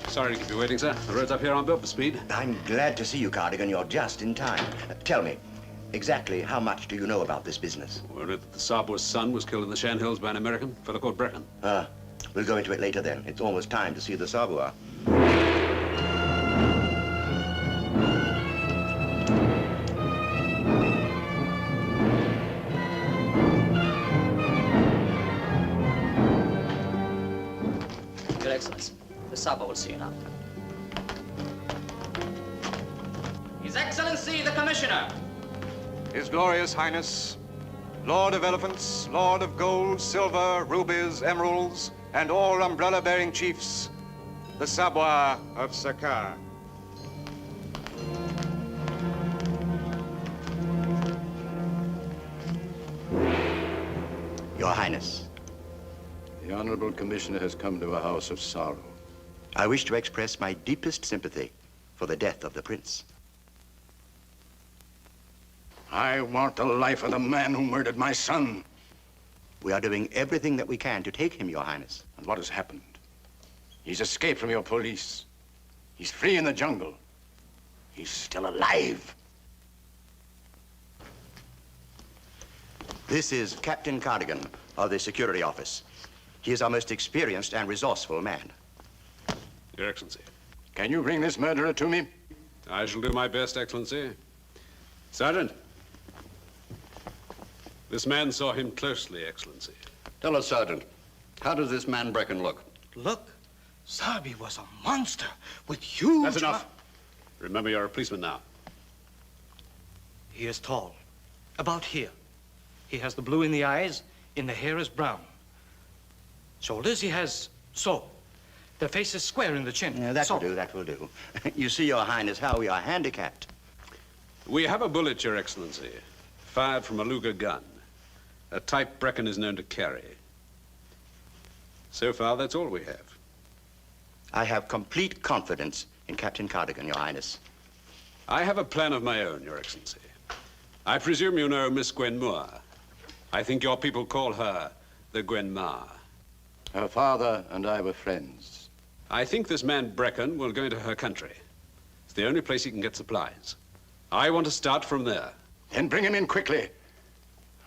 Sorry to keep you waiting, sir. The road's up here on bumper speed. I'm glad to see you, Cardigan. You're just in time. Tell me, exactly how much do you know about this business? Word that the Sabua's son was killed in the Shan Hills by an American, fellow called Brecken. We'll go into it later then. It's almost time to see the Sabua. Your Excellency, the Sabua will see you now. His Excellency, the Commissioner. His Glorious Highness, Lord of Elephants, Lord of Gold, Silver, Rubies, Emeralds, and all umbrella-bearing chiefs, the Sabua of Sakar. Your Highness. The Honorable Commissioner has come to a house of sorrow. I wish to express my deepest sympathy for the death of the prince. I want the life of the man who murdered my son. We are doing everything that we can to take him, Your Highness. And what has happened? He's escaped from your police. He's free in the jungle. He's still alive. This is Captain Cardigan of the Security Office. He is our most experienced and resourceful man. Your Excellency. Can you bring this murderer to me? I shall do my best, Excellency. Sergeant. This man saw him closely, Excellency. Tell us, Sergeant, how does this man Brecken look? Look, Sabi was a monster with huge... That's enough. Remember, you're a policeman now. He is tall, about here. He has the blue in the eyes, in the hair is brown. Shoulders he has so. The face is square in the chin. Yeah, that will do, that will do. You see, Your Highness, how we are handicapped. We have a bullet, Your Excellency, fired from a Luger gun, a type Brecken is known to carry. So far, that's all we have. I have complete confidence in Captain Cardigan, Your Highness. I have a plan of my own, Your Excellency. I presume you know Miss Gwen Moore. I think your people call her the Gwen Ma. Her father and I were friends. I think this man Brecken will go into her country. It's the only place he can get supplies. I want to start from there. Then bring him in quickly.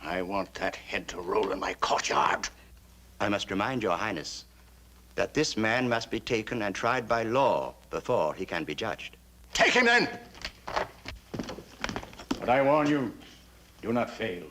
I want that head to roll in my courtyard. I must remind Your Highness that this man must be taken and tried by law before he can be judged. Take him then! But I warn you, do not fail.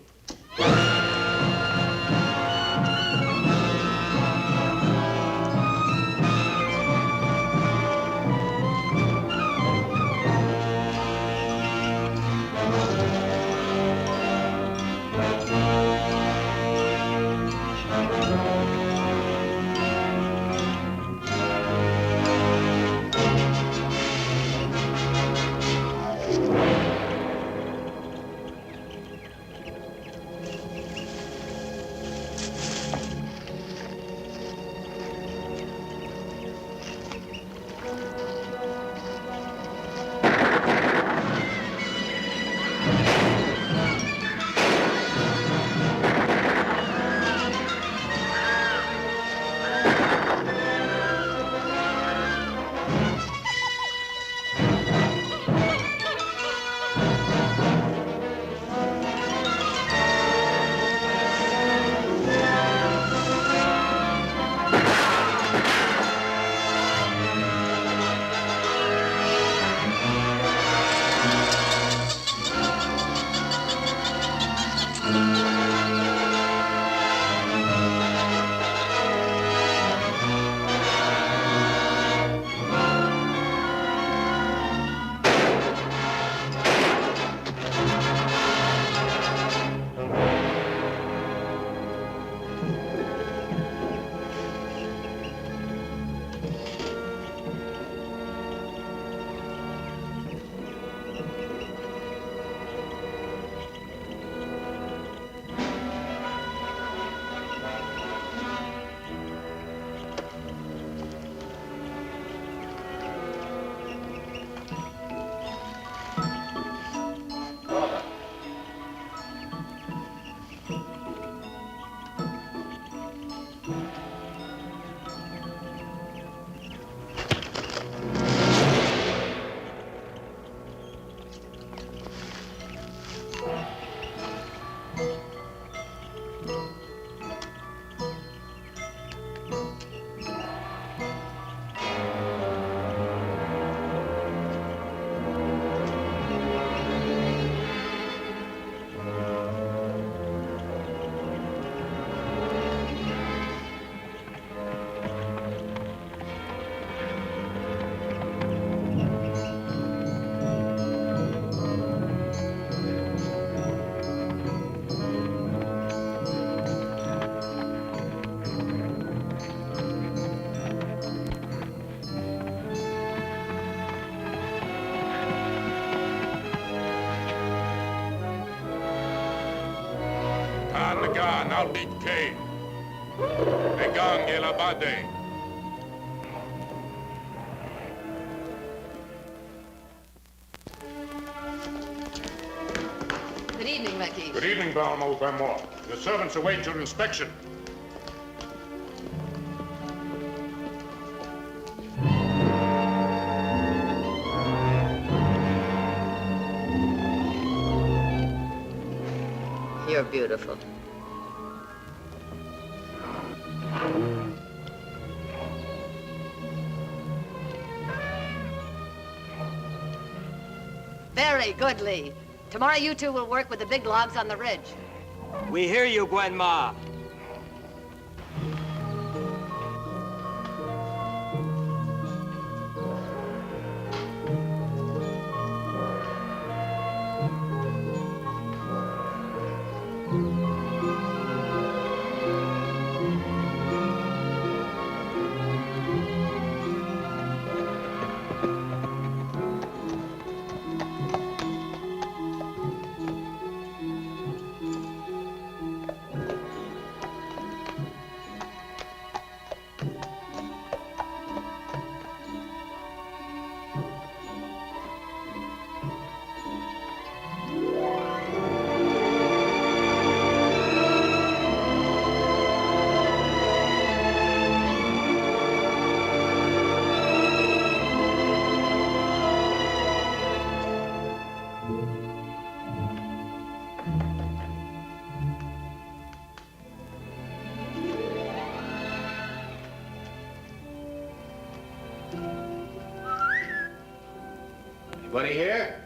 Nagan Albit K. Megang Elabade. Good evening, Becky. Good evening, Balmo Vermore. Your servants await your inspection. You're beautiful. Very good, Lee. Tomorrow you two will work with the big logs on the ridge. We hear you, Gwen Ma. Anybody here?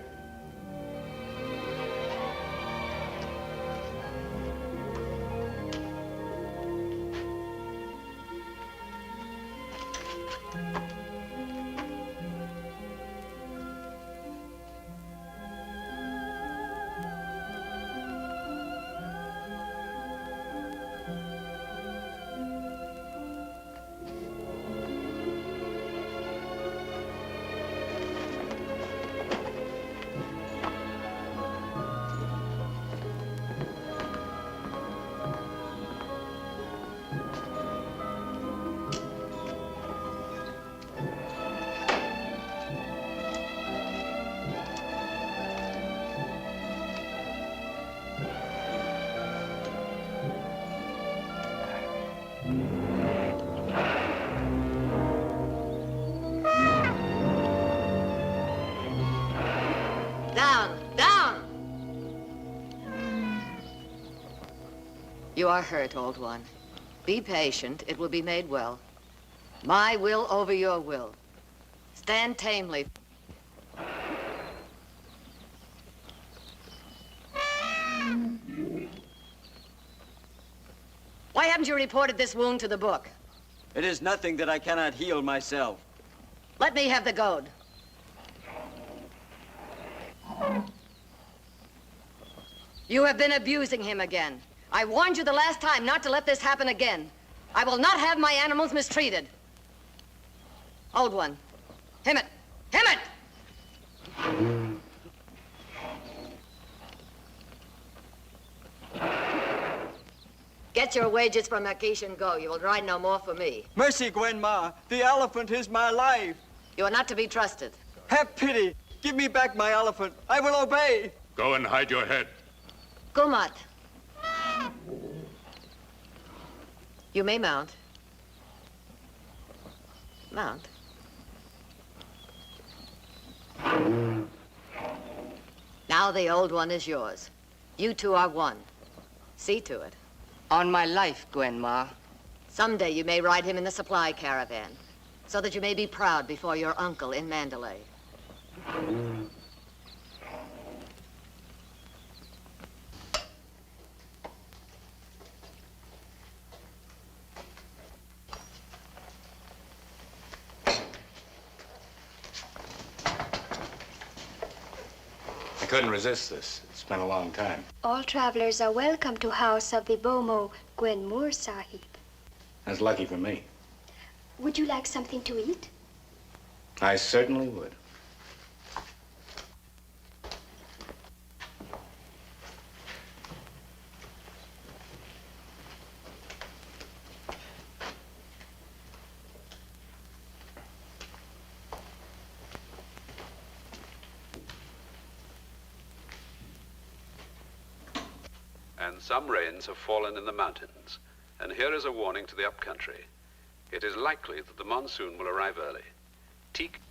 Down, down! You are hurt, old one. Be patient. It will be made well. My will over your will. Stand tamely. Why haven't you reported this wound to the book? It is nothing that I cannot heal myself. Let me have the goad. You have been abusing him again. I warned you the last time not to let this happen again. I will not have my animals mistreated. Old one, him it! Him it! Get your wages from Akish and go. You will ride no more for me. Mercy, Gwen Ma. The elephant is my life. You are not to be trusted. Have pity. Give me back my elephant. I will obey. Go and hide your head. Gumat. You may mount. Mount. Now the old one is yours. You two are one. See to it. On my life, Gwen Ma. Someday you may ride him in the supply caravan, so that you may be proud before your uncle in Mandalay. I couldn't resist this. It's been a long time. All travelers are welcome to house of the Bomo Gwenmoor Sahib. That's lucky for me. Would you like something to eat? I certainly would. and some rains have fallen in the mountains. And here is a warning to the upcountry. It is likely that the monsoon will arrive early. Teak.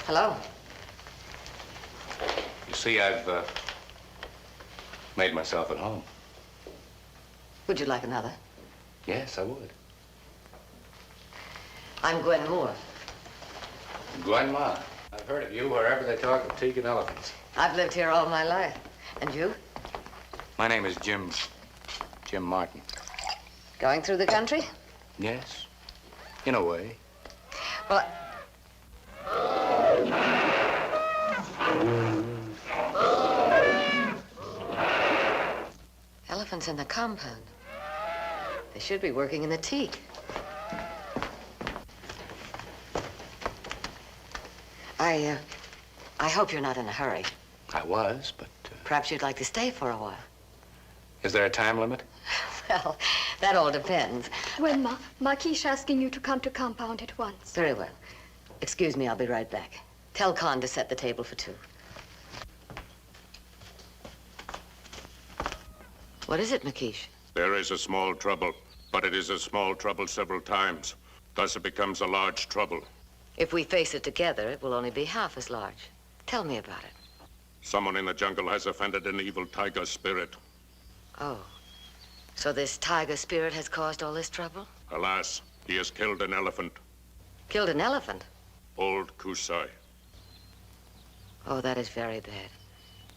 Hello. You see, I've made myself at home. Would you like another? Yes, I would. I'm Gwen Moore. Gwen Ma. I've heard of you wherever they talk of teak and elephants. I've lived here all my life. And you? My name is Jim Martin. Going through the country? Yes, in a way. Well, elephants in the compound. They should be working in the teak. I hope you're not in a hurry. I was, but... Perhaps you'd like to stay for a while. Is there a time limit? Well, that all depends. When Marquis asking you to come to compound at once. Very well. Excuse me, I'll be right back. Tell Khan to set the table for two. What is it, Makish? There is a small trouble, but it is a small trouble several times. Thus it becomes a large trouble. If we face it together, it will only be half as large. Tell me about it. Someone in the jungle has offended an evil tiger spirit. Oh. So this tiger spirit has caused all this trouble? Alas, he has killed an elephant. Killed an elephant? Old Kusai. Oh, that is very bad.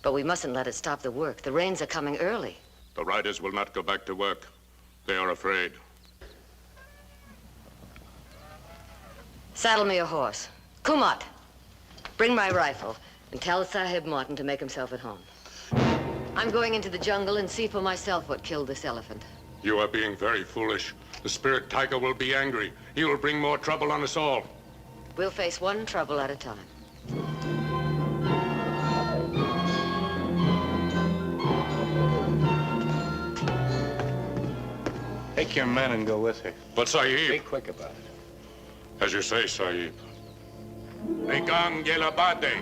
But we mustn't let it stop the work. The rains are coming early. The riders will not go back to work. They are afraid. Saddle me a horse. Kumat, bring my rifle and tell Sahib Martin to make himself at home. I'm going into the jungle and see for myself what killed this elephant. You are being very foolish. The spirit tiger will be angry. He will bring more trouble on us all. We'll face one trouble at a time. Take your men and go with her. But Sahib... Be quick about it. As you say, Sahib. Negang Gelabade.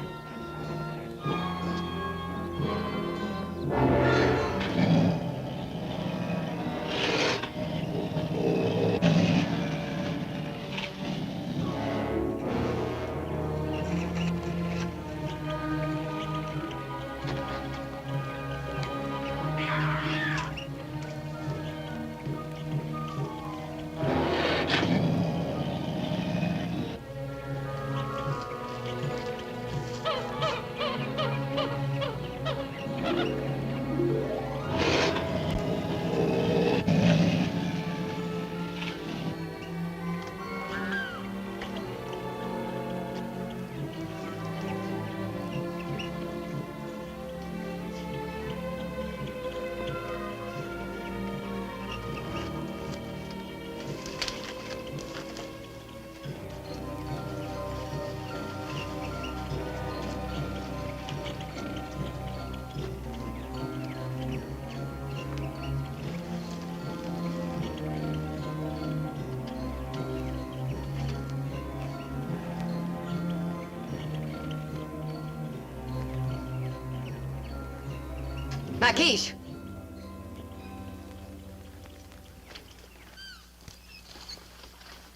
Makish!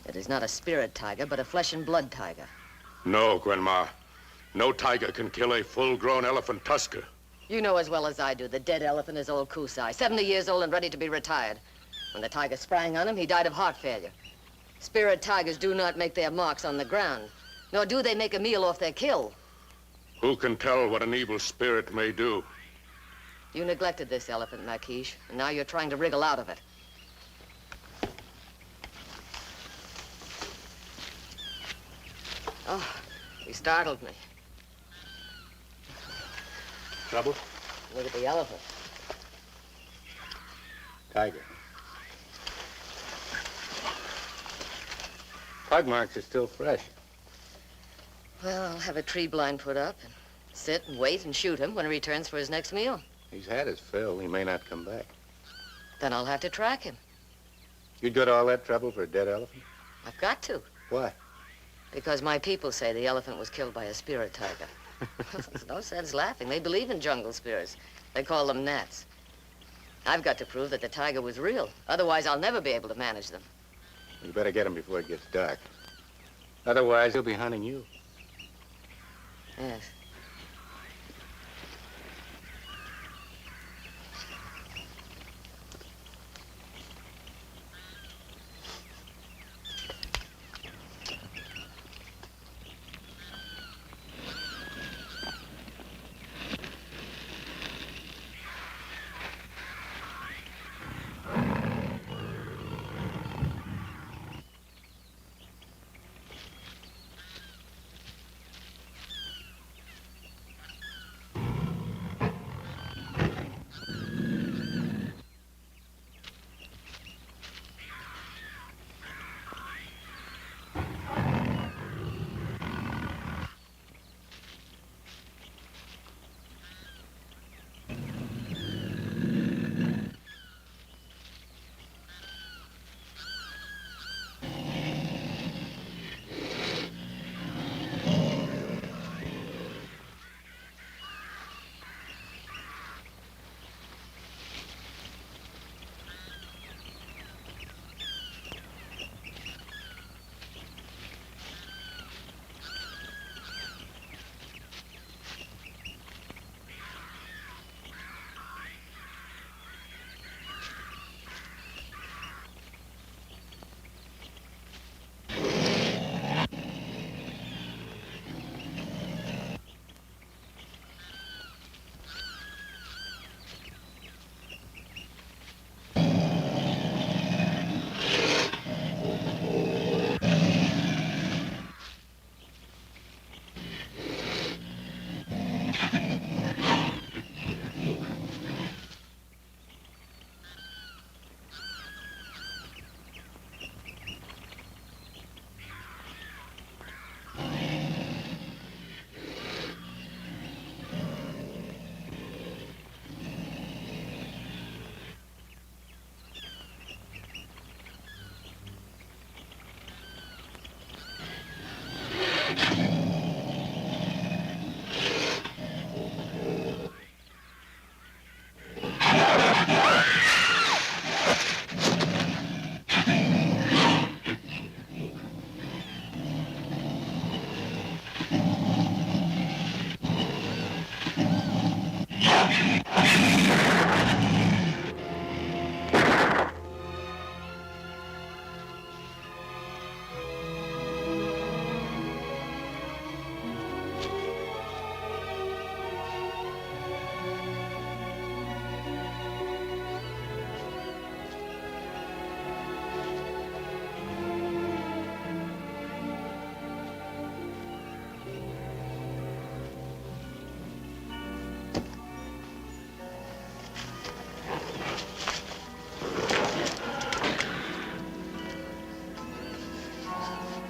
It is not a spirit tiger, but a flesh and blood tiger. No, Gwenma. No tiger can kill a full-grown elephant tusker. You know as well as I do, the dead elephant is old Kusai, 70 years old and ready to be retired. When the tiger sprang on him, he died of heart failure. Spirit tigers do not make their marks on the ground, nor do they make a meal off their kill. Who can tell what an evil spirit may do? You neglected this elephant, Makish, and now you're trying to wriggle out of it. Oh, he startled me. Trouble? Look at the elephant. Tiger. Pug marks are still fresh. Well, I'll have a tree blind put up and sit and wait and shoot him when he returns for his next meal. He's had his fill. He may not come back. Then I'll have to track him. You'd go to all that trouble for a dead elephant? I've got to. Why? Because my people say the elephant was killed by a spirit tiger. There's no sense laughing. They believe in jungle spirits. They call them gnats. I've got to prove that the tiger was real. Otherwise, I'll never be able to manage them. You better get him before it gets dark. Otherwise, he'll be hunting you. Yes.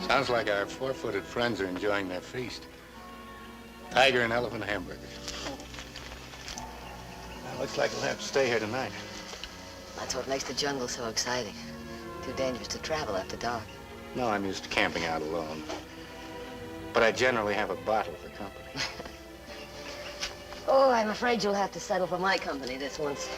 Sounds like our four-footed friends are enjoying their feast. Tiger and elephant hamburgers. Well, looks like we'll have to stay here tonight. That's what makes the jungle so exciting. Too dangerous to travel after dark. No, I'm used to camping out alone. But I generally have a bottle for company. Oh, I'm afraid you'll have to settle for my company this once.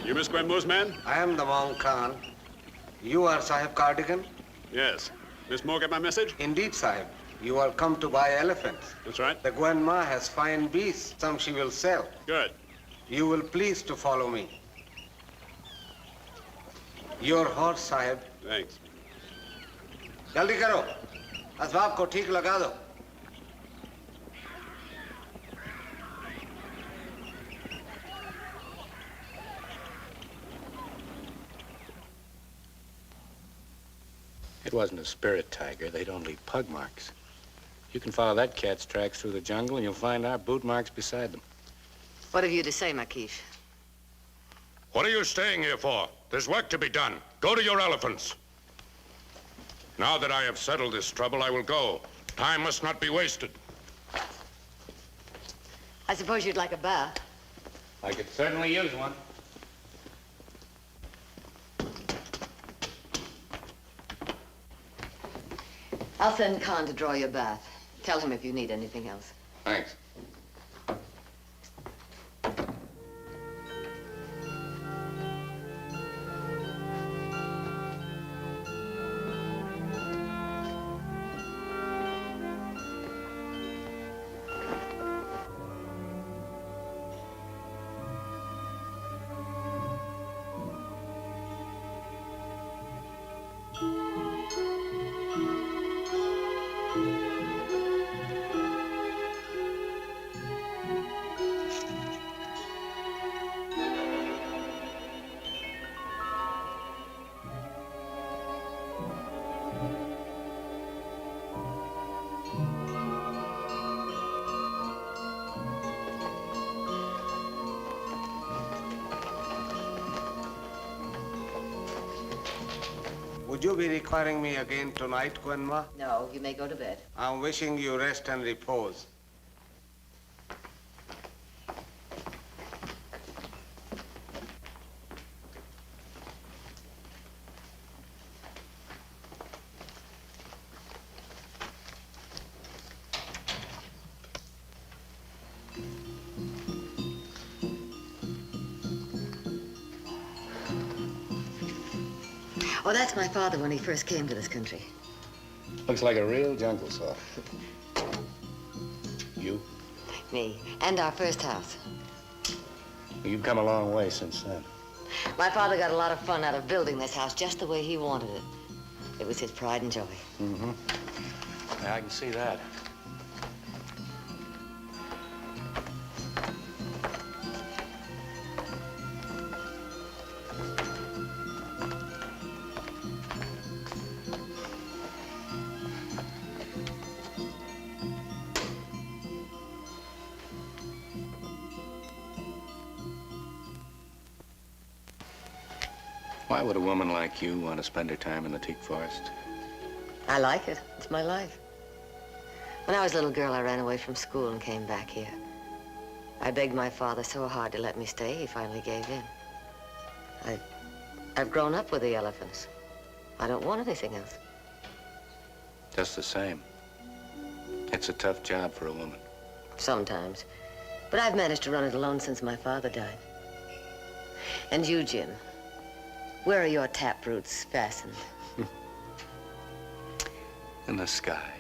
You Miss Gwen Moore's man? I am the Monk Khan. You are Sahib Cardigan? Yes. Miss Moore get my message? Indeed, Sahib. You are come to buy elephants. That's right. The Gwen Ma has fine beasts. Some she will sell. Good. You will please to follow me. Your horse, Sahib. Thanks. जल्दी करो असबाब को ठीक लगा दो It wasn't a spirit tiger. They'd only pug marks. You can follow that cat's tracks through the jungle and you'll find our boot marks beside them. What have you to say, Makish? What are you staying here for? There's work to be done. Go to your elephants. Now that I have settled this trouble, I will go. Time must not be wasted. I suppose you'd like a bath. I could certainly use one. I'll send Khan to draw your bath. Tell him if you need anything else. Thanks. Would you be requiring me again tonight, Gwen Ma? No, you may go to bed. I'm wishing you rest and repose. Oh, that's my father when he first came to this country. Looks like a real jungle saw. You? Me. And our first house. Well, you've come a long way since then. My father got a lot of fun out of building this house just the way he wanted it. It was his pride and joy. Mm-hmm. Yeah, I can see that. Why would a woman like you want to spend her time in the teak forest? I like it. It's my life. When I was a little girl, I ran away from school and came back here. I begged my father so hard to let me stay, he finally gave in. I've grown up with the elephants. I don't want anything else. Just the same. It's a tough job for a woman. Sometimes. But I've managed to run it alone since my father died. And you, Jim, where are your taproots fastened? In the sky.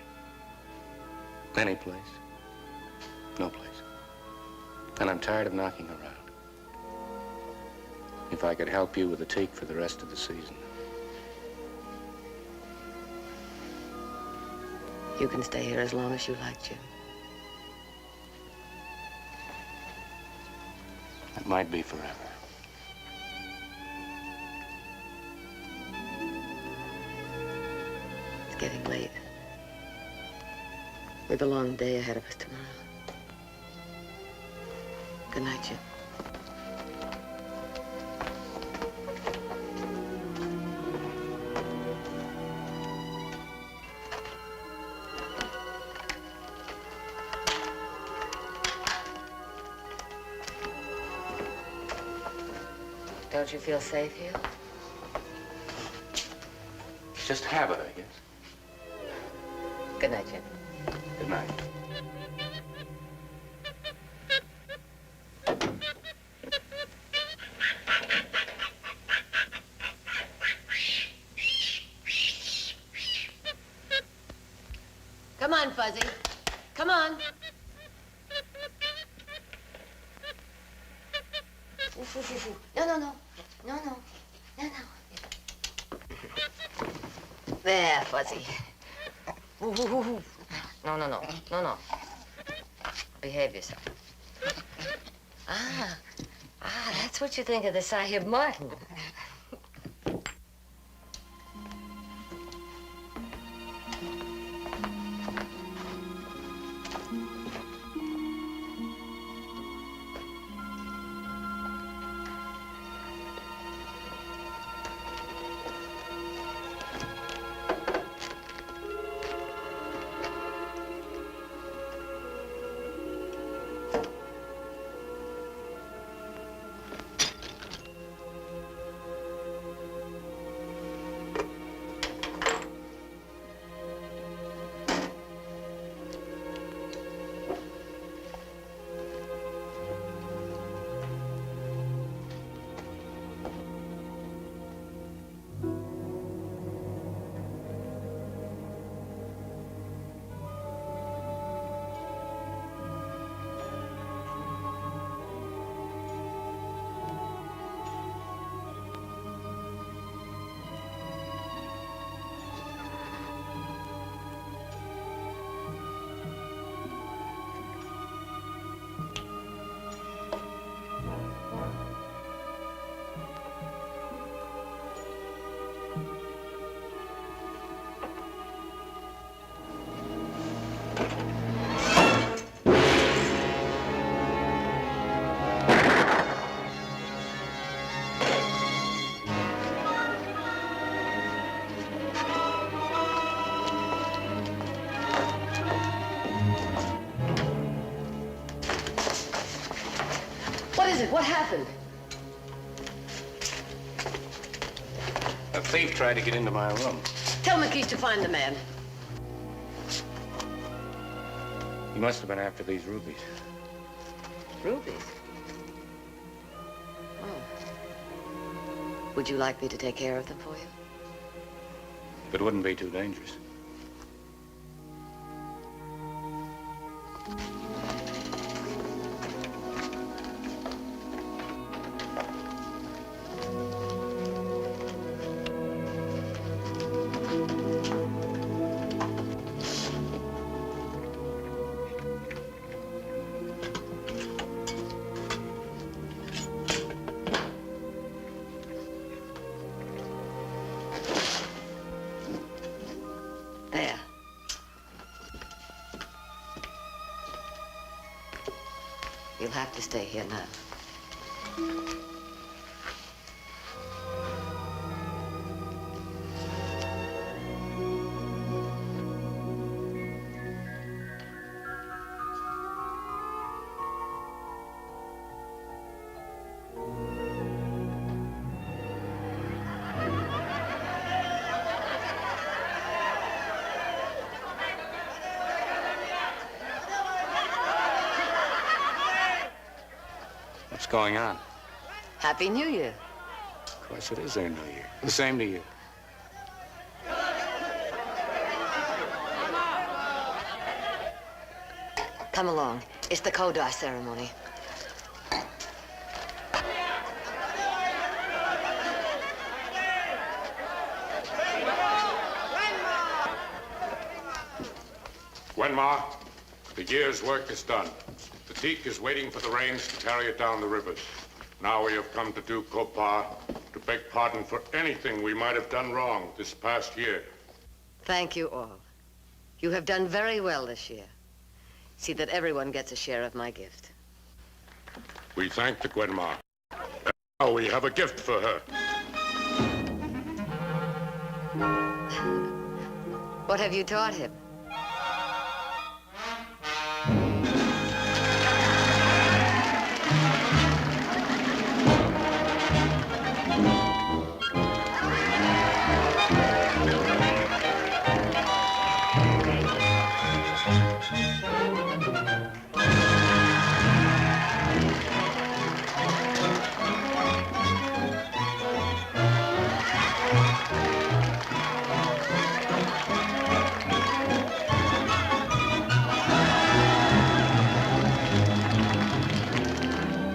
Any place. No place. And I'm tired of knocking around. If I could help you with the teak for the rest of the season. You can stay here as long as you like, Jim. It might be forever. It's getting late. We've a long day ahead of us tomorrow. Good night, Jim. Don't you feel safe here? It's just habit, I guess. Good night, Jim. Good night. Come on, Fuzzy. Come on. No, no, no. No, no. No, no. There, Fuzzy. No, no, no. No, no. Behave yourself. That's what you think of the Sahib Martin. What happened? A thief tried to get into my room. Tell McKeith to find the man. He must have been after these rubies. Rubies? Oh. Would you like me to take care of them for you? If it wouldn't be too dangerous. There. You'll have to stay here now. What's going on? Happy New Year. Of course it is their New Year. The same to you. Come along. It's the Kodai ceremony. Gwenma, the year's work is done. The teak is waiting for the rains to carry it down the rivers. Now we have come to do Kopa, to beg pardon for anything we might have done wrong this past year. Thank you all. You have done very well this year. See that everyone gets a share of my gift. We thank the Gwenma. And now we have a gift for her. What have you taught him?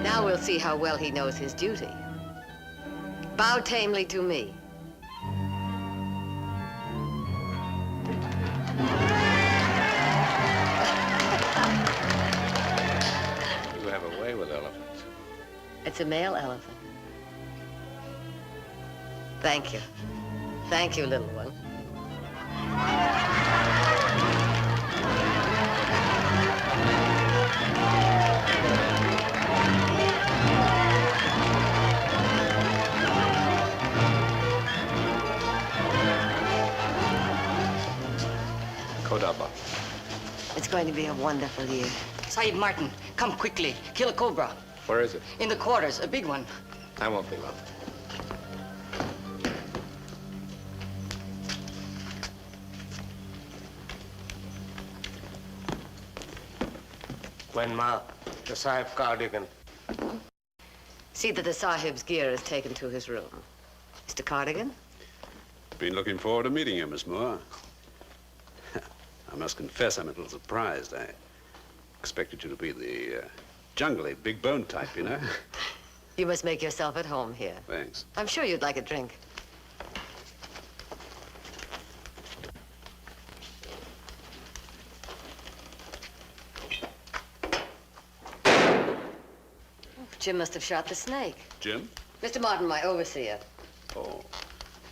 Now we'll see how well he knows his duty. Bow tamely to me. You have a way with elephants. It's a male elephant. Thank you. Thank you, little one. Kodaba. It's going to be a wonderful year. Sahib Martin, come quickly. Kill a cobra. Where is it? In the quarters, a big one. I won't be long. Gwenma, the Sahib Cardigan. See that the Sahib's gear is taken to his room. Mr. Cardigan? Been looking forward to meeting you, Miss Moore. I must confess I'm a little surprised. I expected you to be the jungly, big bone type, you know? You must make yourself at home here. Thanks. I'm sure you'd like a drink. Jim must have shot the snake. Jim? Mr. Martin, my overseer. Oh.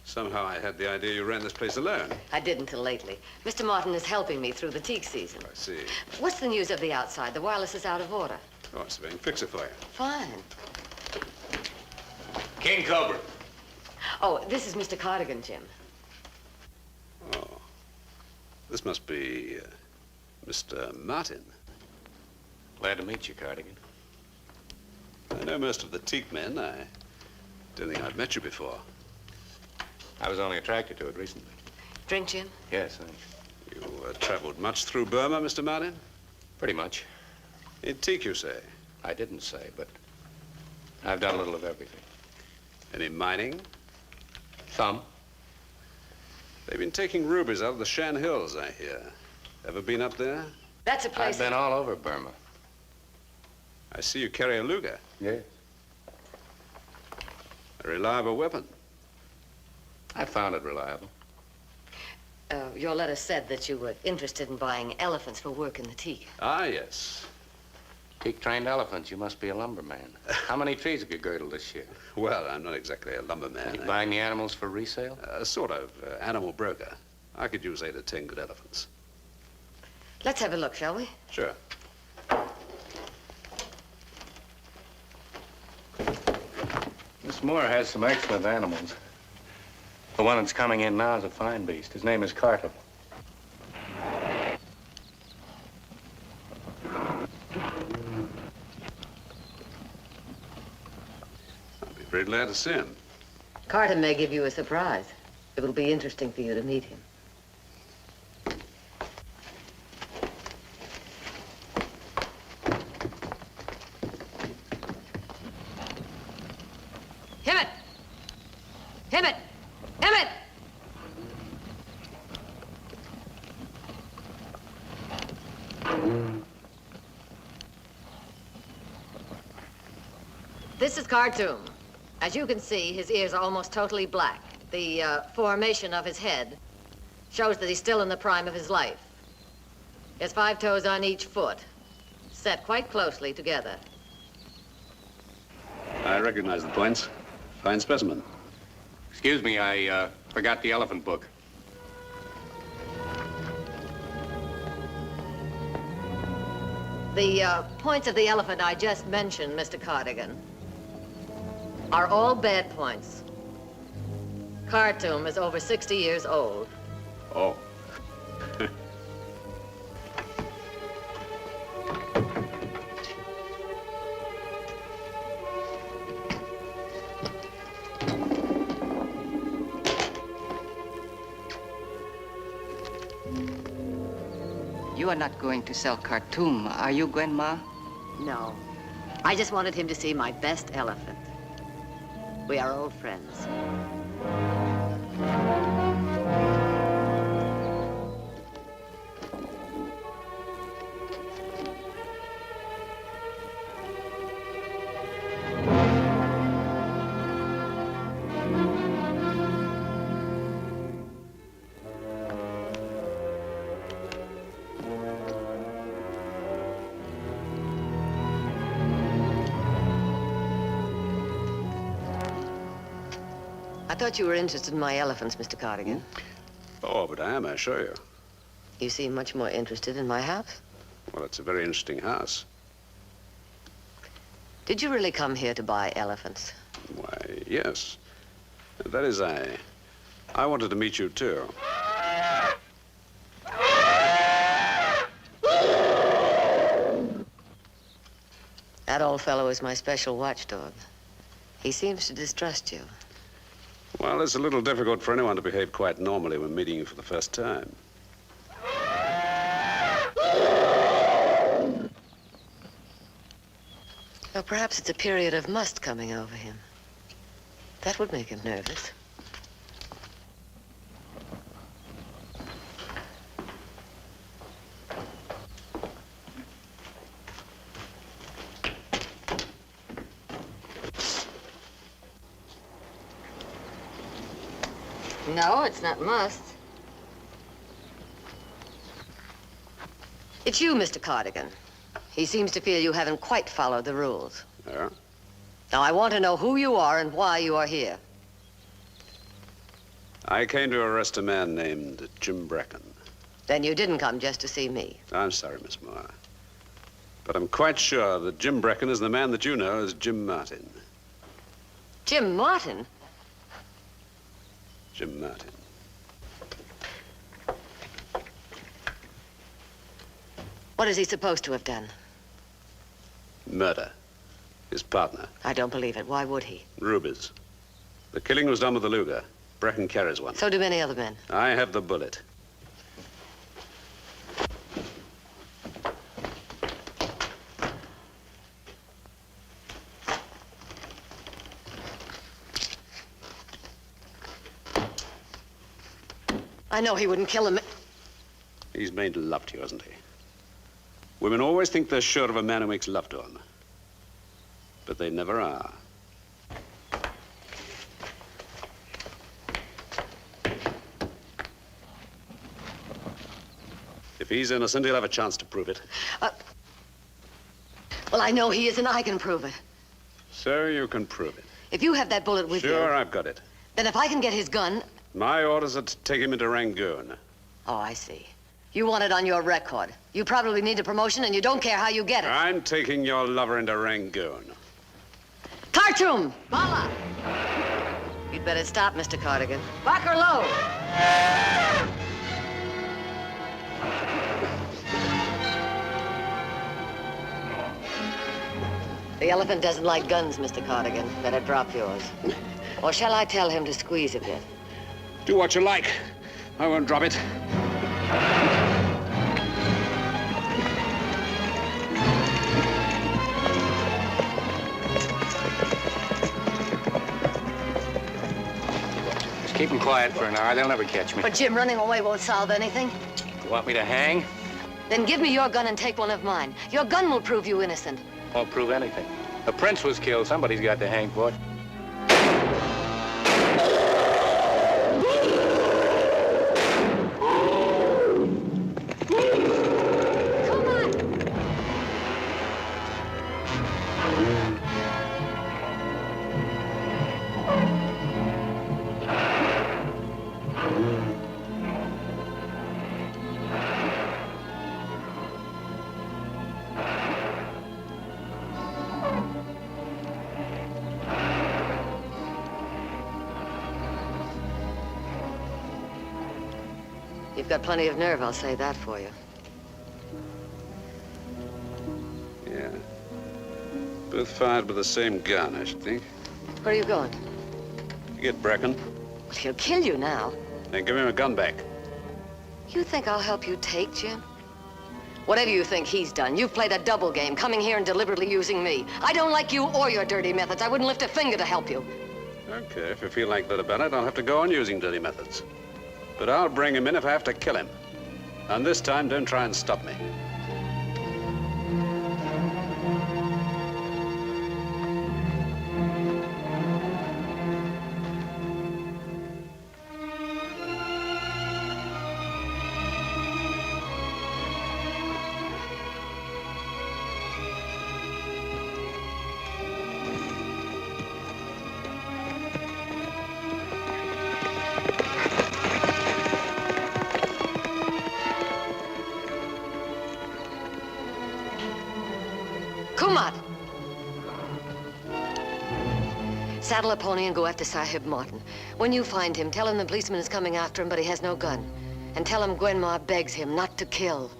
Somehow I had the idea you ran this place alone. I did until lately. Mr. Martin is helping me through the teak season. I see. What's the news of the outside? The wireless is out of order. Oh, it's being fix it for you. Fine. King Cobra. Oh, this is Mr. Cardigan, Jim. Oh. This must be Mr. Martin. Glad to meet you, Cardigan. I know most of the teak men. I don't think I've met you before. I was only attracted to it recently. Drink, Jim? Yes, thanks. You traveled much through Burma, Mr. Martin? Pretty much. In teak, you say? I didn't say, but I've done a little of everything. Any mining? Some. They've been taking rubies out of the Shan Hills, I hear. Ever been up there? That's a place... I've been all over Burma. I see you carry a Luger. Yes. A reliable weapon. I found it reliable. Your letter said that you were interested in buying elephants for work in the teak. Ah, yes. Teak-trained elephants, you must be a lumberman. How many trees have you girdled this year? Well, I'm not exactly a lumberman. You buying the animals for resale? Sort of. Animal broker. I could use 8 or 10 good elephants. Let's have a look, shall we? Sure. Miss Moore has some excellent animals. The one that's coming in now is a fine beast. His name is Carter. I'd be very glad to see him. Carter may give you a surprise. It will be interesting for you to meet him. Him it! Him it! This is Khartoum. As you can see, his ears are almost totally black. The formation of his head shows that he's still in the prime of his life. He has 5 toes on each foot, set quite closely together. I recognize the points. Fine specimen. Excuse me, I forgot the elephant book. The points of the elephant I just mentioned, Mr. Cardigan, are all bad points. Khartoum is over 60 years old. Oh. You are not going to sell Khartoum, are you, Grandma? No. I just wanted him to see my best elephant. We are old friends. I thought you were interested in my elephants, Mr. Cardigan. Oh, but I am, I assure you. You seem much more interested in my house. Well, it's a very interesting house. Did you really come here to buy elephants? Why, yes. That is, I wanted to meet you, too. That old fellow is my special watchdog. He seems to distrust you. Well, it's a little difficult for anyone to behave quite normally when meeting you for the first time. Well, perhaps it's a period of must coming over him. That would make him nervous. No, it's not must. It's you, Mr. Cardigan. He seems to feel you haven't quite followed the rules. Yeah? Now, I want to know who you are and why you are here. I came to arrest a man named Jim Brecken. Then you didn't come just to see me. I'm sorry, Miss Moore. But I'm quite sure that Jim Brecken is the man that you know as Jim Martin. Jim Martin? Jim Martin. What is he supposed to have done? Murder. His partner. I don't believe it. Why would he? Rubies. The killing was done with a Luger. Brecken carries one. So do many other men. I have the bullet. I know he wouldn't kill him. He's made love to you, hasn't he? Women always think they're sure of a man who makes love to them. But they never are. If he's innocent, he'll have a chance to prove it. Well, I know he is, and I can prove it. So you can prove it. If you have that bullet with you... Sure, I've got it. Then if I can get his gun... My orders are to take him into Rangoon. Oh, I see. You want it on your record. You probably need a promotion, and you don't care how you get it. I'm taking your lover into Rangoon. Khartoum! Bala! You'd better stop, Mr. Cardigan. Back her low! The elephant doesn't like guns, Mr. Cardigan. Better drop yours. Or shall I tell him to squeeze a bit? Do what you like. I won't drop it. Just keep them quiet for an hour. They'll never catch me. But Jim, running away won't solve anything. You want me to hang? Then give me your gun and take one of mine. Your gun will prove you innocent. Won't prove anything. A prince was killed. Somebody's got to hang for it. You've got plenty of nerve, I'll say that for you. Yeah. Both fired with the same gun, I should think. Where are you going? You get Brecken, Well, he'll kill you now. then give him a gun back. You think I'll help you take Jim? Whatever you think he's done, you've played a double game, coming here and deliberately using me. I don't like you or your dirty methods. I wouldn't lift a finger to help you. Okay, if you feel like that about it, I'll have to go on using dirty methods. But I'll bring him in if I have to kill him. And this time, don't try and stop me. Saddle a pony and go after Sahib Martin. When you find him, tell him the policeman is coming after him, but he has no gun. And tell him Gwenma begs him not to kill.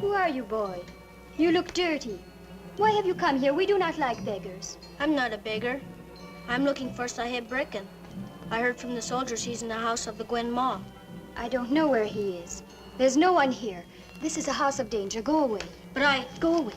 Who are you, boy? You look dirty. Why have you come here? We do not like beggars. I'm not a beggar. I'm looking for Sahib Brecken. I heard from the soldiers he's in the house of the Gwen Ma. I don't know where he is. There's no one here. This is a house of danger. Go away. But Go away.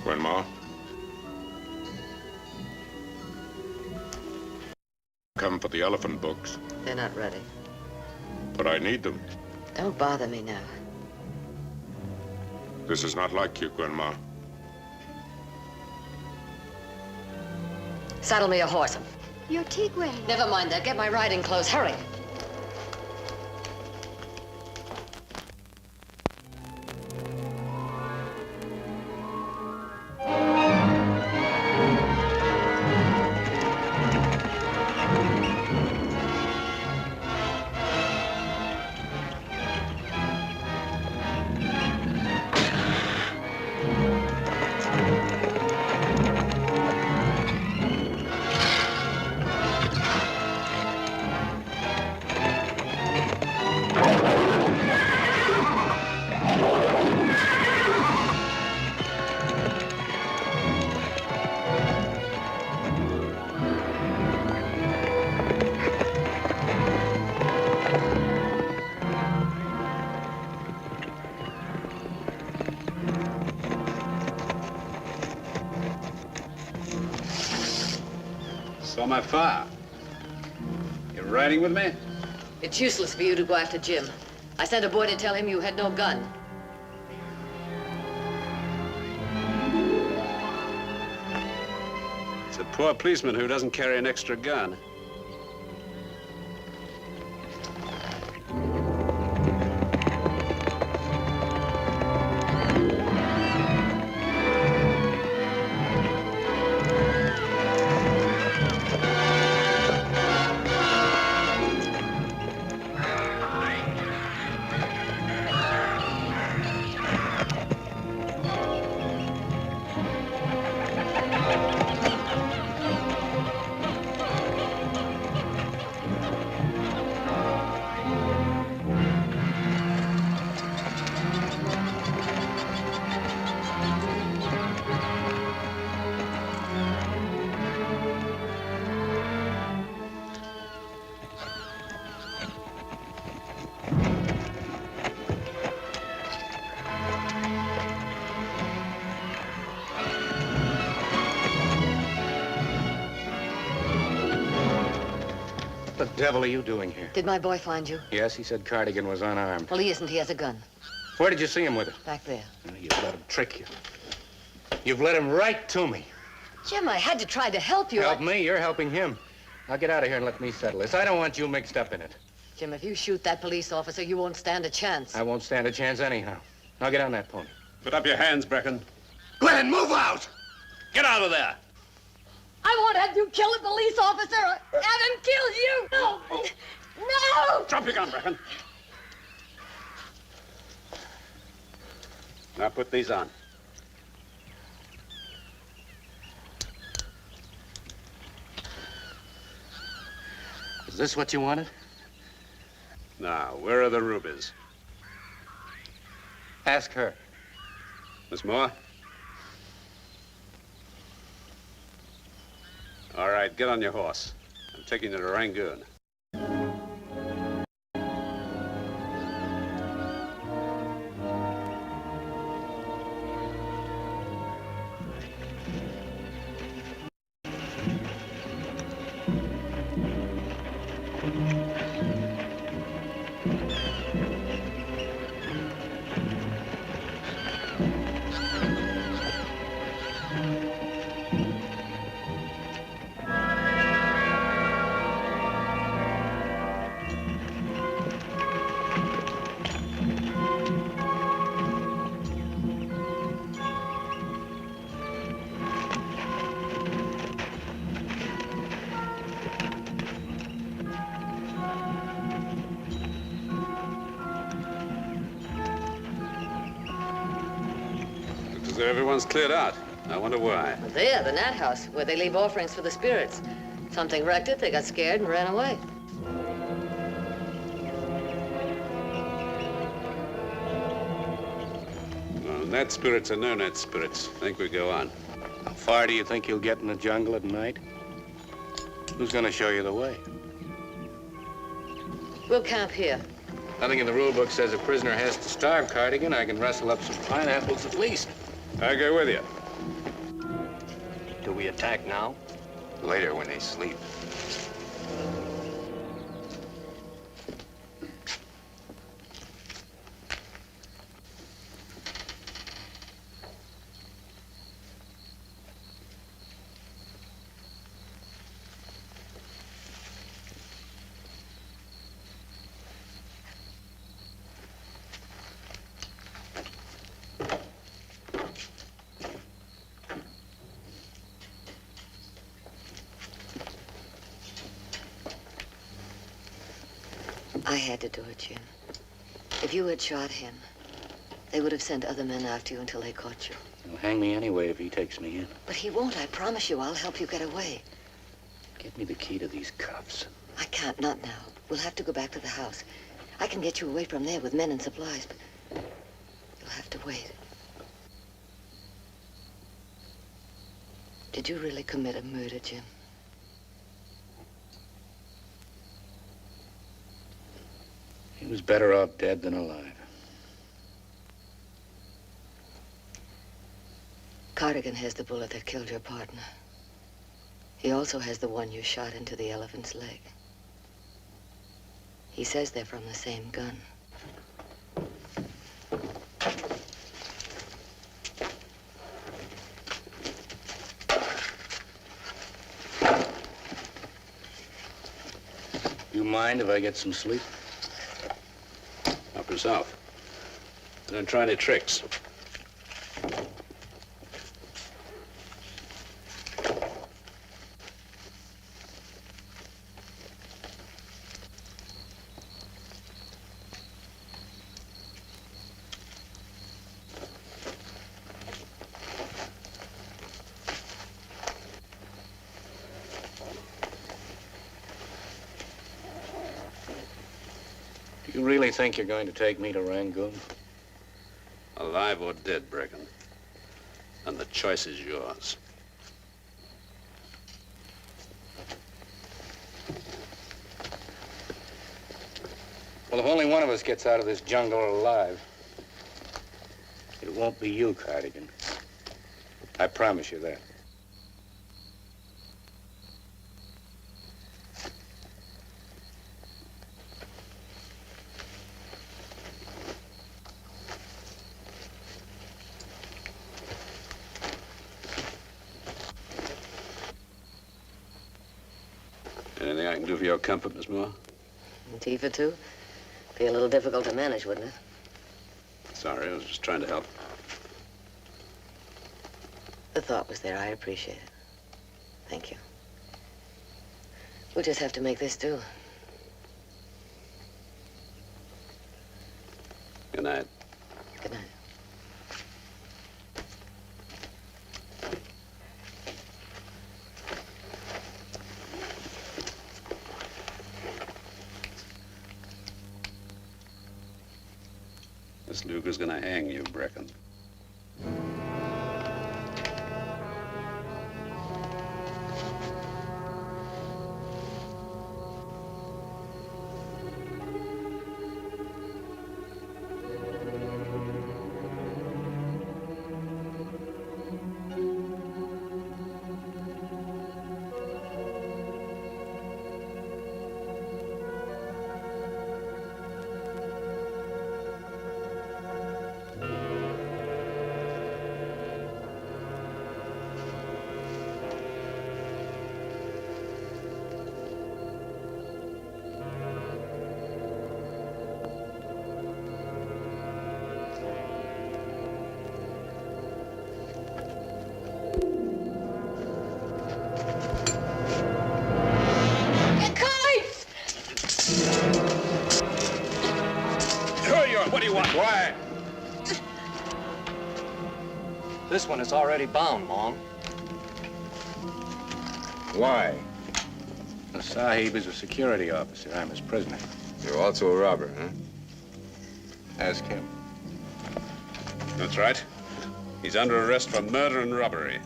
Gwenma? Come for the elephant books. They're not ready. But I need them. Don't bother me now. This is not like you, Gwenma. Saddle me a horse. Your Tigway. Never mind that. Get my riding clothes. Hurry. Saw my fire. You're riding with me? It's useless for you to go after Jim. I sent a boy to tell him you had no gun. It's a poor policeman who doesn't carry an extra gun. the devil are you doing here? Did my boy find you? Yes, he said Cardigan was unarmed. Well, he isn't. He has a gun. Where did you see him with it? Back there. You've let him trick you. You've led him right to me. Jim, I had to try to help you. Help me? You're helping him. Now get out of here and let me settle this. I don't want you mixed up in it. Jim, if you shoot that police officer, you won't stand a chance. I won't stand a chance anyhow. Now get on that pony. Put up your hands, Brecken. Glenn, move out! Get out of there! I won't have you kill a police officer or have him kill you! No! No! Drop your gun, Brecken. Now put these on. Is this what you wanted? Now, where are the rubies? Ask her. Miss Moore? All right, get on your horse. I'm taking you to Rangoon. So everyone's cleared out. I wonder why. There, the Nat House, where they leave offerings for the spirits. Something wrecked it, they got scared and ran away. Well, Nat spirits are no Nat spirits. I think we go on. How far do you think you'll get in the jungle at night? Who's gonna show you the way? We'll camp here. Nothing in the rule book says a prisoner has to starve, Cardigan. I can rustle up some pineapples at least. I'll go with you. Do we attack now? Later when they sleep. I had to do it, Jim. If you had shot him, they would have sent other men after you until they caught you. He'll hang me anyway if he takes me in. But he won't, I promise you. I'll help you get away. Get me the key to these cuffs. I can't, not now. We'll have to go back to the house. I can get you away from there with men and supplies, but you'll have to wait. Did you really commit a murder, Jim? He was better off dead than alive. Cardigan has the bullet that killed your partner. He also has the one you shot into the elephant's leg. He says they're from the same gun. You mind if I get some sleep? Help yourself. Don't try any tricks. Do you really think you're going to take me to Rangoon? Alive or dead, Brecken. And the choice is yours. Well, if only one of us gets out of this jungle alive, it won't be you, Cardigan. I promise you that. I can do for your comfort, Miss Moore? Tea for two? Be a little difficult to manage, wouldn't it? Sorry, I was just trying to help. The thought was there. I appreciate it. Thank you. We'll just have to make this do. Good night. Good night. This Luger's gonna hang you, Brecken. What do you want? Why? This one is already bound, Mom. Why? The Sahib is a security officer. I'm his prisoner. You're also a robber, huh? Ask him. That's right. He's under arrest for murder and robbery.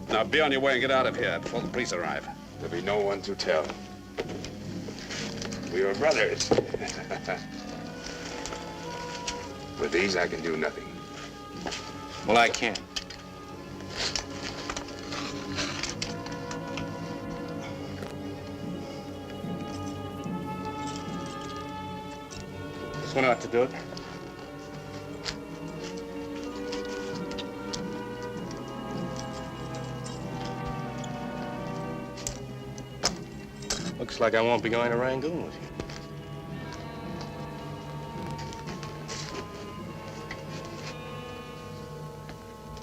Now be on your way and get out of here before the police arrive. There'll be no one to tell. We were brothers. With these, I can do nothing. Well, I can. This one ought to do it. Looks like I won't be going to Rangoon with you.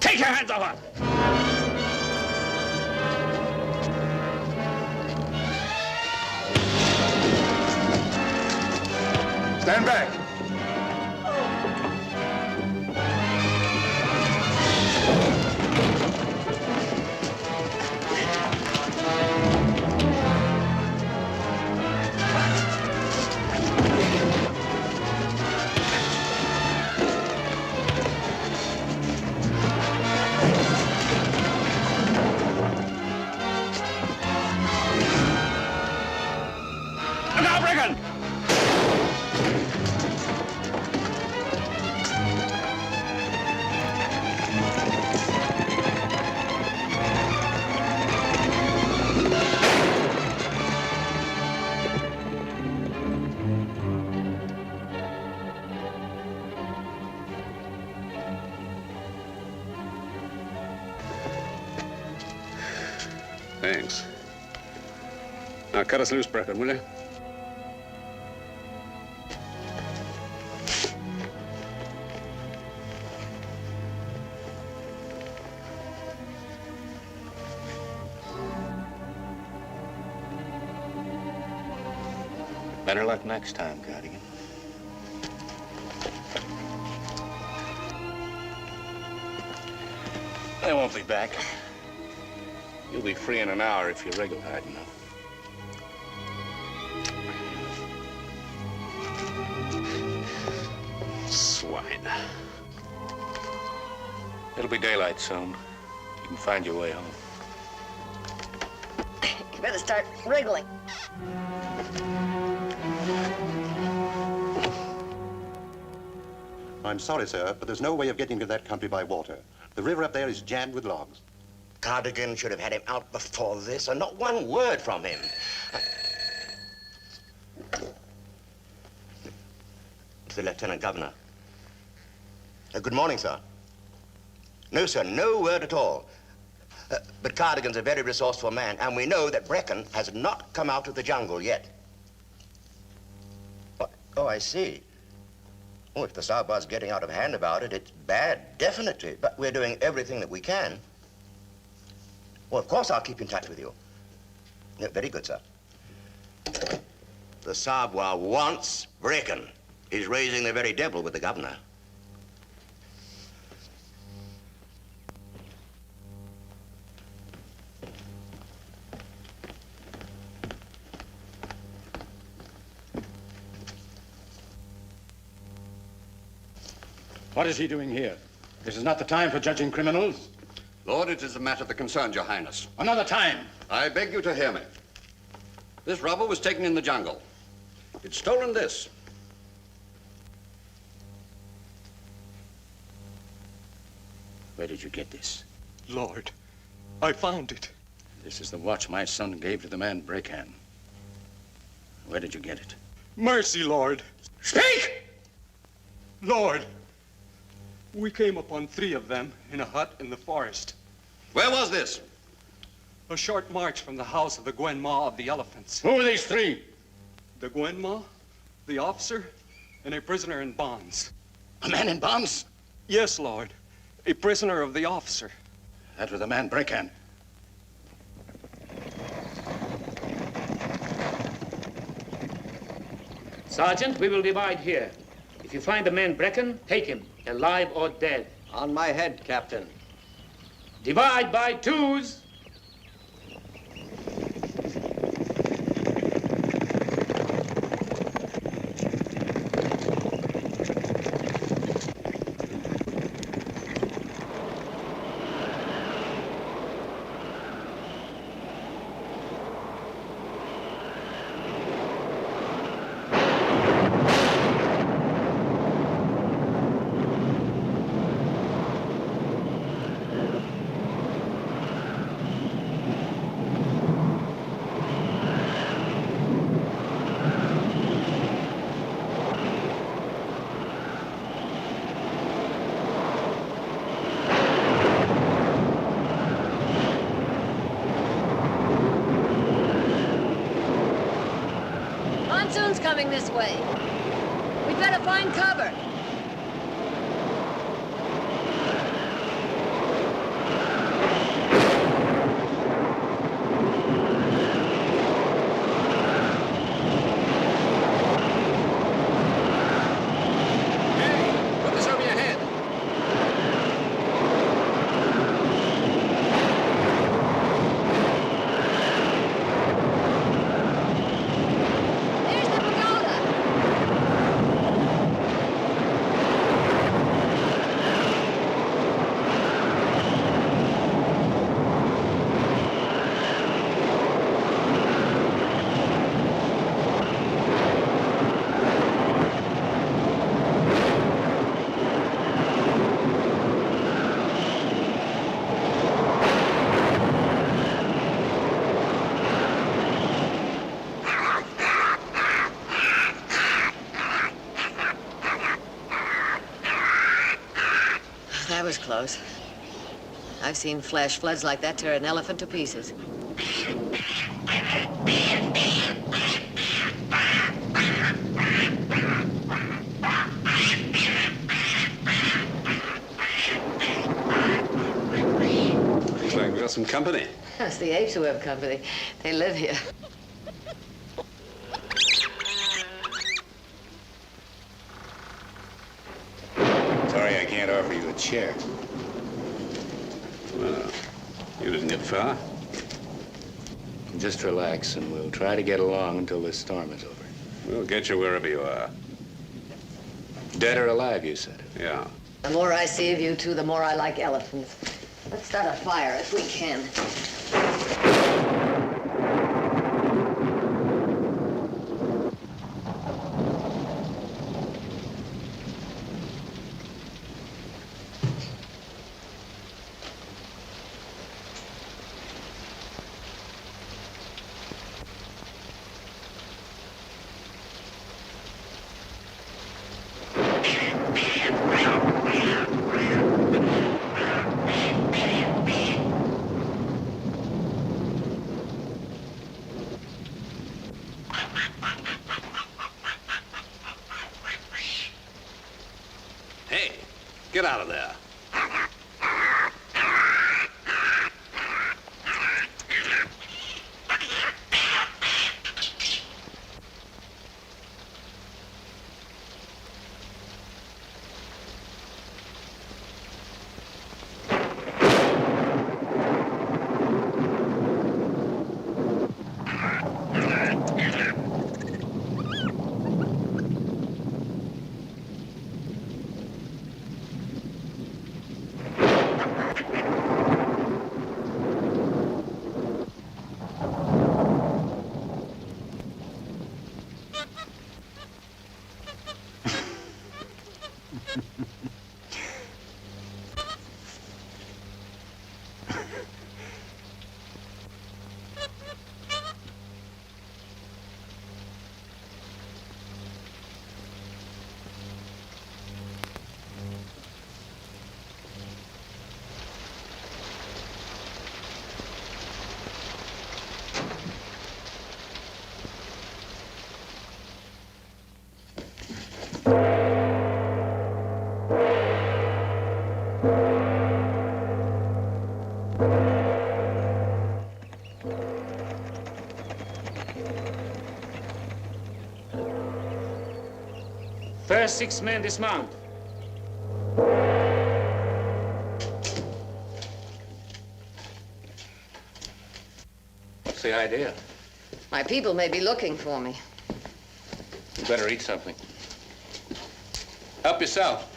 Take your hands off her! Stand back. Thanks. Now cut us loose, Brecken, will you? Better luck next time, Cardigan. I won't be back. You'll be free in an hour if you wriggle hard enough. Swine. It'll be daylight soon. You can find your way home. You better start wriggling. I'm sorry, sir, but there's no way of getting to that country by water. The river up there is jammed with logs. Cardigan should have had him out before this, and not one word from him. It's the Lieutenant Governor. Good morning, sir. No, sir, no word at all. But Cardigan's a very resourceful man, and we know that Brecken has not come out of the jungle yet. What? Oh, I see. Oh, if the Saba's getting out of hand about it, it's bad, definitely. But we're doing everything that we can. Well, of course I'll keep in touch with you. Yeah, very good, sir. The Sabwa wants Brecken. He's raising the very devil with the governor. What is he doing here? This is not the time for judging criminals. Lord, it is a matter that concerns your highness. Another time. I beg you to hear me. This robber was taken in the jungle. He'd stolen this. Where did you get this? Lord, I found it. This is the watch my son gave to the man Brecan. Where did you get it? Mercy, Lord. Speak! Lord, we came upon 3 of them in a hut in the forest. Where was this? A short march from the house of the Gwenma of the Elephants. Who are these 3? The Gwenma, the officer, and a prisoner in bonds. A man in bonds? Yes, Lord. A prisoner of the officer. That was the man Brecan. Sergeant, we will divide here. If you find the man Brecken, take him, alive or dead. On my head, Captain. Divide by 2s. Monsoon's coming this way. We'd better find cover. Put this over your head. There's the pagoda. That was close. I've seen flash floods like that tear an elephant to pieces. Looks like we've got some company. It's the apes who have company. They live here. Sorry I can't offer you a chair. Well, you didn't get far. Just relax, and we'll try to get along until this storm is over. We'll get you wherever you are. Dead or alive, you said. Yeah. The more I see of you two, the more I like elephants. Let's start a fire if we can. Get out of there. First 6 men dismount. What's the idea? My people may be looking for me. You better eat something. Help yourself.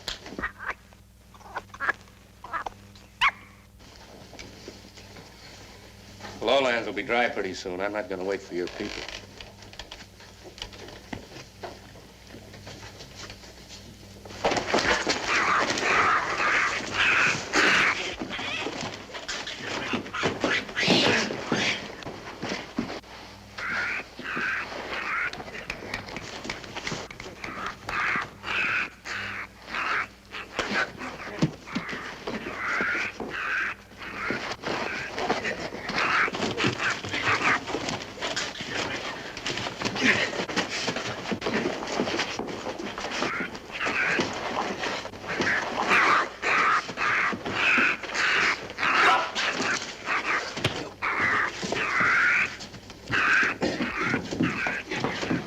The lowlands will be dry pretty soon. I'm not going to wait for your people.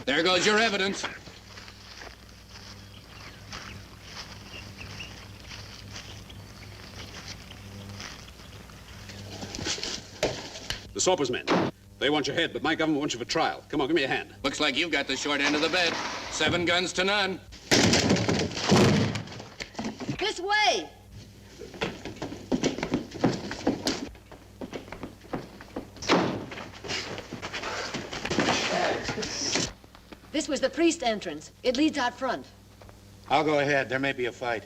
There goes your evidence. The Sorpers men. They want your head, but my government wants you for trial. Come on, give me a hand. Looks like you've got the short end of the bed. 7 guns to none. This way! This was the priest entrance. It leads out front. I'll go ahead. There may be a fight.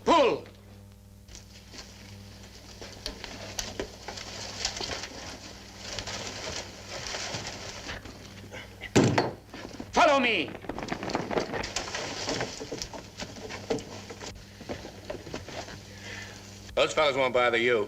Pull! Follow me! Those fellas won't bother you.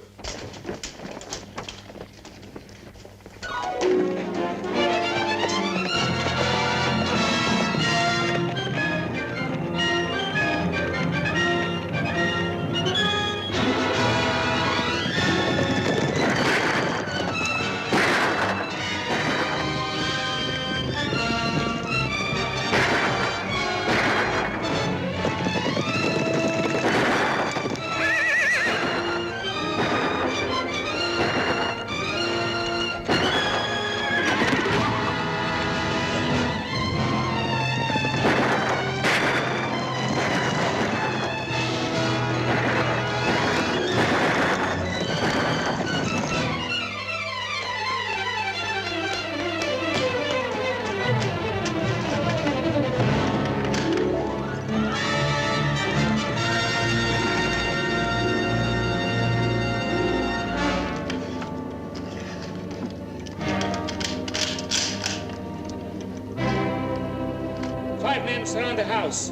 Surround the house.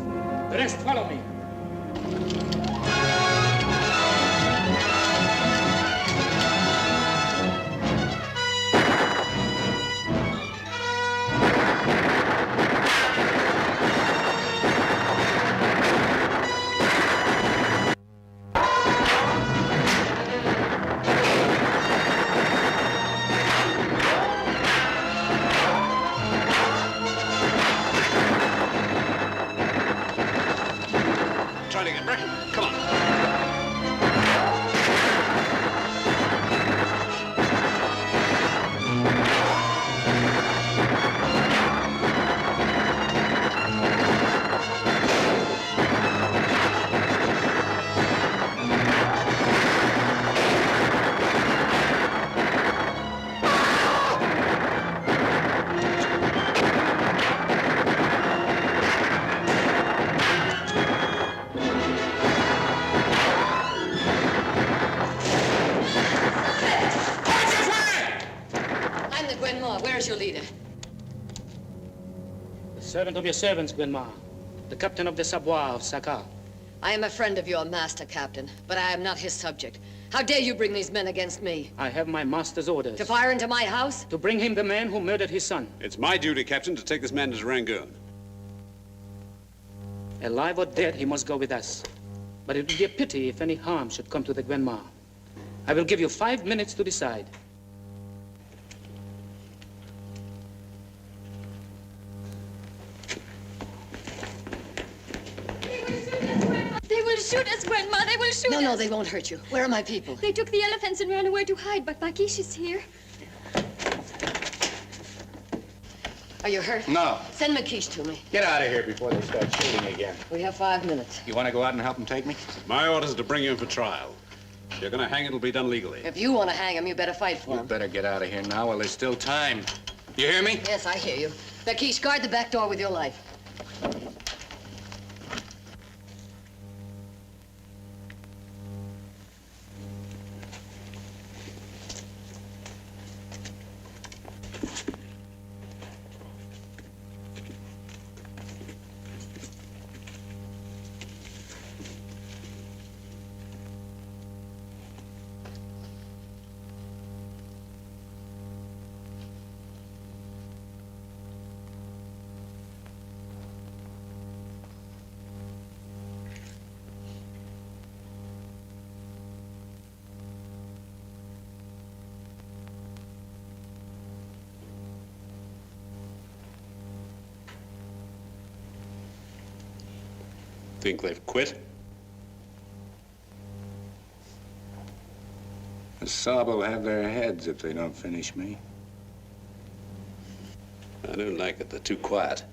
The rest follow me. Servant of your servants, Gwenma. The captain of the Savoie of Saka. I am a friend of your master, Captain, but I am not his subject. How dare you bring these men against me? I have my master's orders. To fire into my house? To bring him the man who murdered his son. It's my duty, Captain, to take this man to Rangoon. Alive or dead, he must go with us. But it would be a pity if any harm should come to the Gwenma. I will give you 5 minutes to decide. They will shoot us, Grandma. They will shoot us. No, they won't hurt you. Where are my people? They took the elephants and ran away to hide, but Makish is here. Are you hurt? No. Send Makish to me. Get out of here before they start shooting again. We have 5 minutes. You want to go out and help them take me? My orders are to bring you in for trial. If you're going to hang, it'll be done legally. If you want to hang him, you better fight for You him. better get out of here now while there's still time. You hear me? Yes, I hear you. Makish, guard the back door with your life. Think they've quit? The Sab will have their heads if they don't finish me. I don't like it. They're too quiet.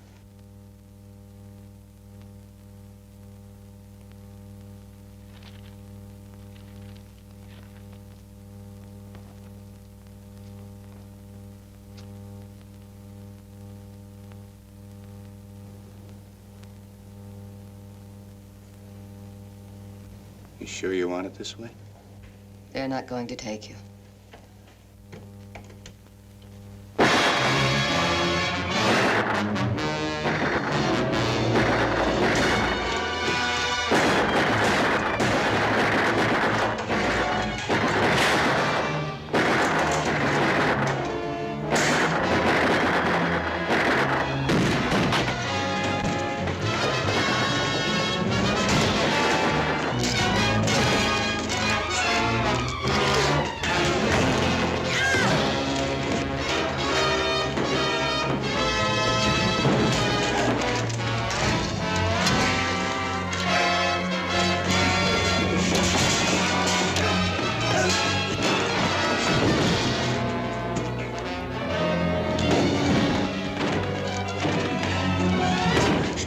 You sure you want it this way? They're not going to take you.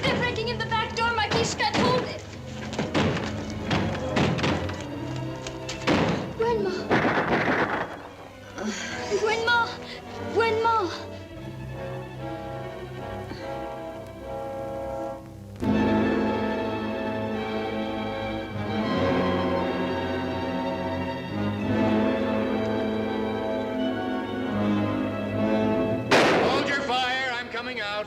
They're breaking in the back door. Makish can't hold it. Grandma. Grandma. Grandma. Hold your fire. I'm coming out.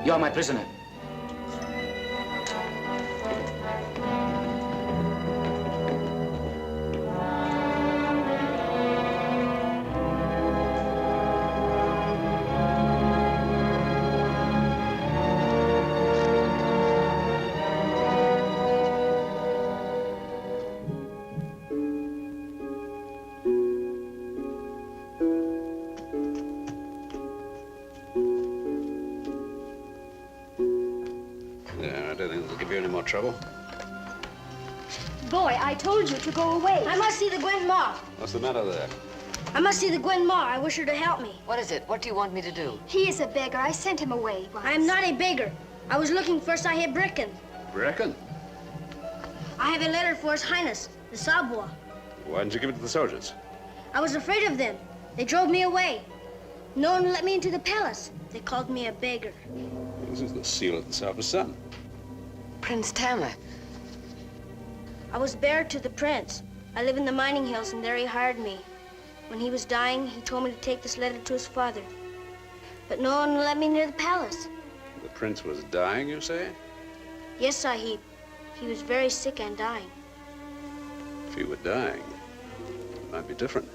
You are my prisoner. Yeah, I don't think it'll give you any more trouble. Boy, I told you to go away. I must see the Gwenma. What's the matter there? I must see the Gwenma. I wish her to help me. What is it? What do you want me to do? He is a beggar. I sent him away once. I am not a beggar. I was looking for Sahib Bricken. Reckon? I have a letter for His Highness, the Sabwa. Why didn't you give it to the soldiers? I was afraid of them. They drove me away. No one let me into the palace. They called me a beggar. This is the seal of the Sovereign Sun. Prince Tamler. I was bearer to the prince. I live in the mining hills, and there he hired me. When he was dying, he told me to take this letter to his father. But no one let me near the palace. The prince was dying, you say? Yes, Sahib. He was very sick and dying. If he were dying, it might be different.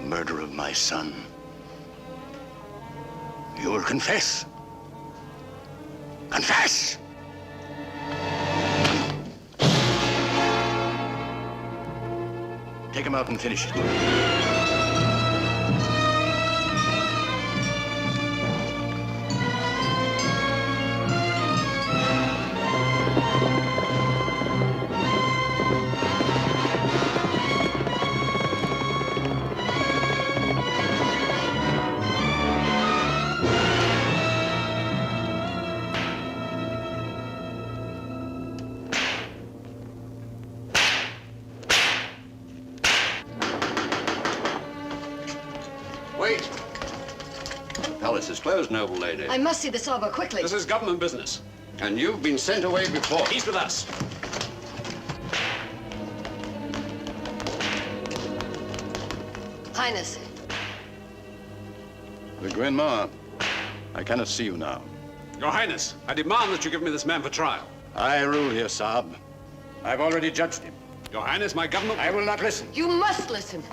Murder of my son. You will confess. Confess! Take him out and finish it. Wait. Palace is closed, noble lady. I must see the Saba quickly. This is government business. And you've been sent away before. He's with us. Highness. The Grandma, I cannot see you now. Your Highness, I demand that you give me this man for trial. I rule here, Saab. I've already judged him. Your Highness, my government... I will not listen. You must listen.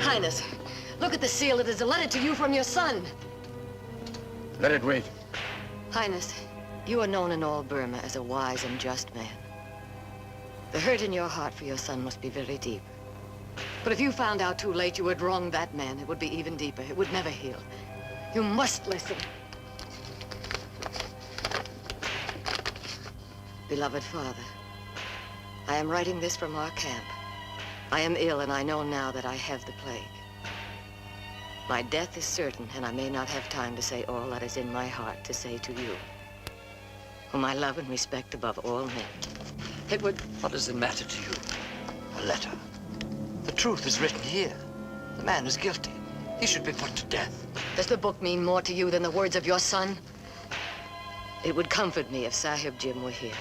Highness, look at the seal. It is a letter to you from your son. Let it wait. Highness, you are known in all Burma as a wise and just man. The hurt in your heart for your son must be very deep. But if you found out too late you had wronged that man, it would be even deeper. It would never heal. You must listen. Beloved father, I am writing this from our camp. I am ill, and I know now that I have the plague. My death is certain, and I may not have time to say all that is in my heart to say to you, whom I love and respect above all men. It would... What does it matter to you? A letter. The truth is written here. The man is guilty. He should be put to death. Does the book mean more to you than the words of your son? It would comfort me if Sahib Jim were here.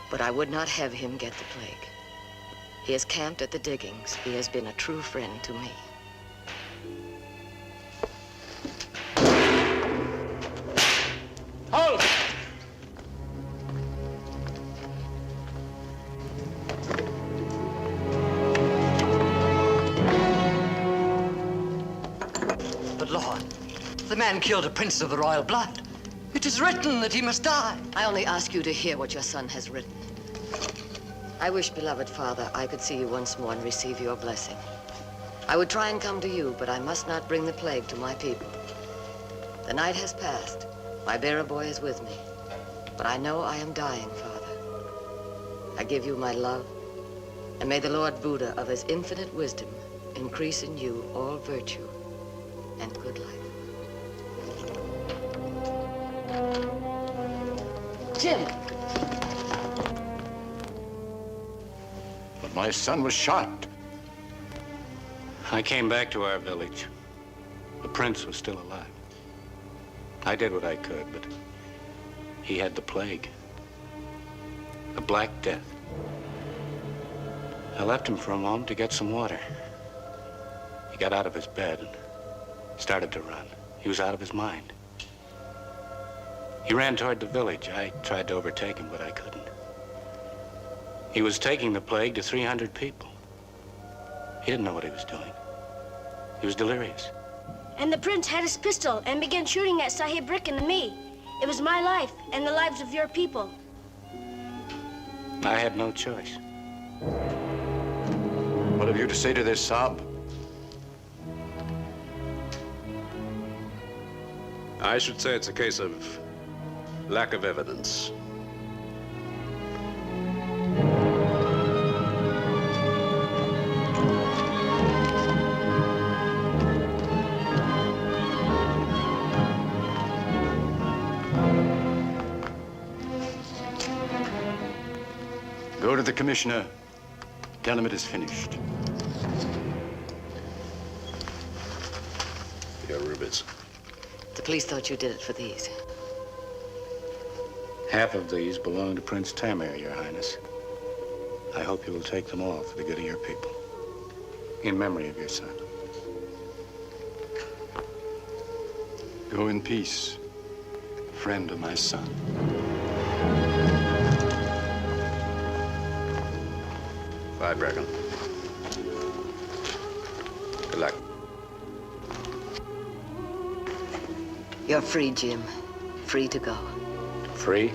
But I would not have him get the plague. He has camped at the diggings. He has been a true friend to me. Hold! But Lord, the man killed a prince of the royal blood. It is written that he must die. I only ask you to hear what your son has written. I wish, beloved father, I could see you once more and receive your blessing. I would try and come to you, but I must not bring the plague to my people. The night has passed. My bearer boy is with me. But I know I am dying, Father. I give you my love, and may the Lord Buddha of his infinite wisdom increase in you all virtue and good life. Jim! But my son was shot. I came back to our village. The prince was still alive. I did what I could, but he had the plague. The Black Death. I left him for a moment to get some water. He got out of his bed and started to run. He was out of his mind. He ran toward the village. I tried to overtake him, but I couldn't. He was taking the plague to 300 people. He didn't know what he was doing. He was delirious. And the prince had his pistol and began shooting at Sahib Ricken and me. It was my life and the lives of your people. I had no choice. What have you to say to this, Saab? I should say it's a case of lack of evidence. Go to the commissioner. Tell him it is finished. Your rubies. The police thought you did it for these. Half of these belong to Prince Tamir, Your Highness. I hope you will take them all for the good of your people. In memory of your son. Go in peace, friend of my son. Bye, Bracken. Good luck. You're free, Jim. Free to go. Free?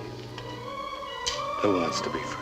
Who wants to be free?